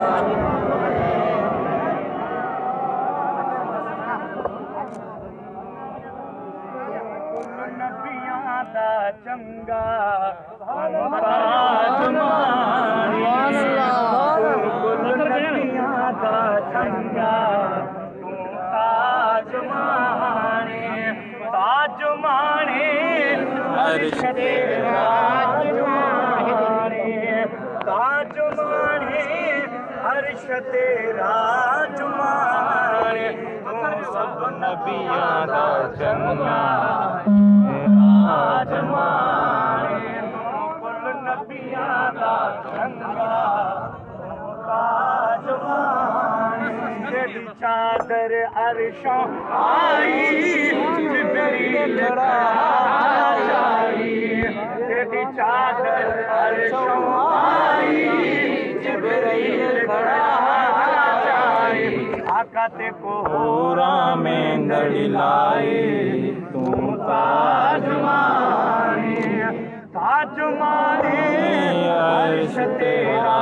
नबियां दा चंगा नबियां दा चंगा ताज माने अर्श तेरा ताज माने अर्श तेरा जुमाने सब नबियां दा चंगा ताज माने कुल नबियां दा चंगा ताज माने तेरी चादर अर्शों आई जिब्रील आई तेरी चादर अर्शों आई जिब्रील आई आका ते कोहरा में दड़िलाए तू ताज माने अर्श तेरा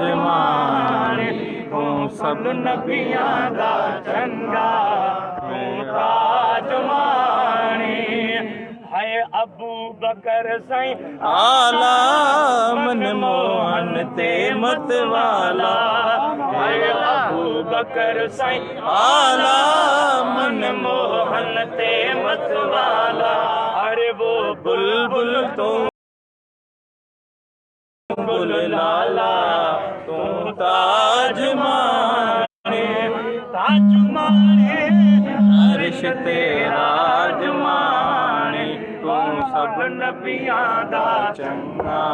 जमाने तू सब नबियां दा चंगा तू ताज माने है अबू बकर साईं आला मन मोहन ते मत वाला है अबू बकर साईं आला मन मोहन ते मत वाला अरे वो बुलबुल तो बुल लाला तू ताज माने अर्श तेरा जमाने तू सब नबियां दा चंगा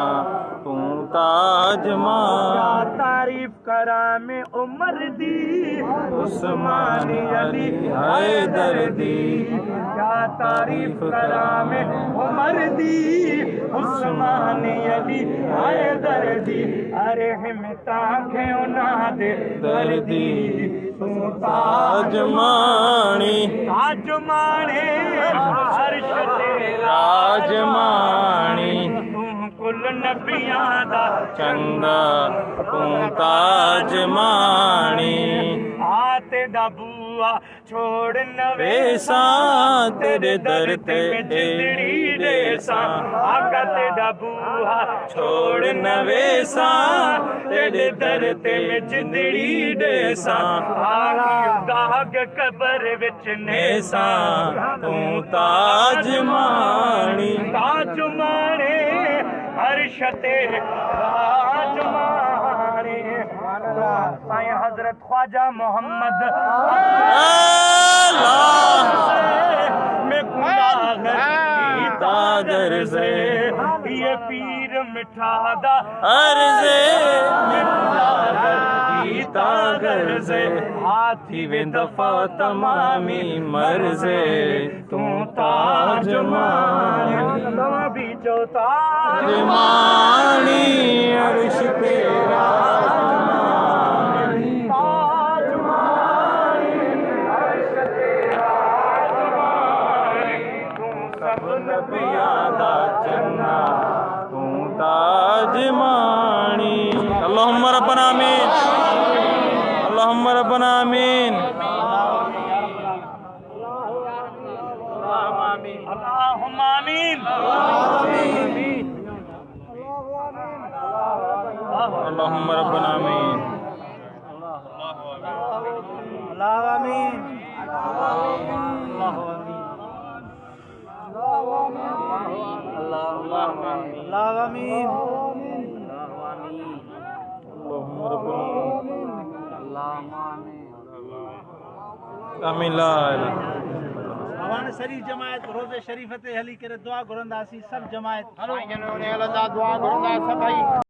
तू ताज माने तारीफ करा में उमर दी उस्मानी अली हैदर दी क्या तारीफ करा में उमर दी उस्मानी अली हैदर दी अरे हिम्मता क्यों ना दे दर्दी तू ताज माने अर्श तेरा जमाने तू कुल नबियां दा चंगा तू ताज माने आते दा बुआ छोड़ नवेसा तेरे दर ते जिंदड़ी देसा आका तेरा बुआ छोड़ नवेसा तेरे दर ते जिंदड़ी देसा दाग कबर विच नेसा तू ताज माने अर्श तेरा जमाने साईं हजरत ख्वाजा मोहम्मद में गुनाहगार से ये पीर मिठा दा अर्ज़े तागर से हाथी वे दफा तमामी मर्ज़े तू ताज माने भी जो ताज मानी अर्श तेरा नबियां दा चंगा तू ताज मानी अल्लाहुम्मा रब्बना आमीन अल्लाहुम्मा रब्बना आमीन अल्लाहुम्मा आमीन अल्लाहुम्मा रब्बना आमीन अल्लाहु आमीन अल्लाहु आमीन शरीफ जमायत रोज़े शरीफ ते हली करे दुआ घुरंदासीं सब जमायत दुआ घुरंदा सभई।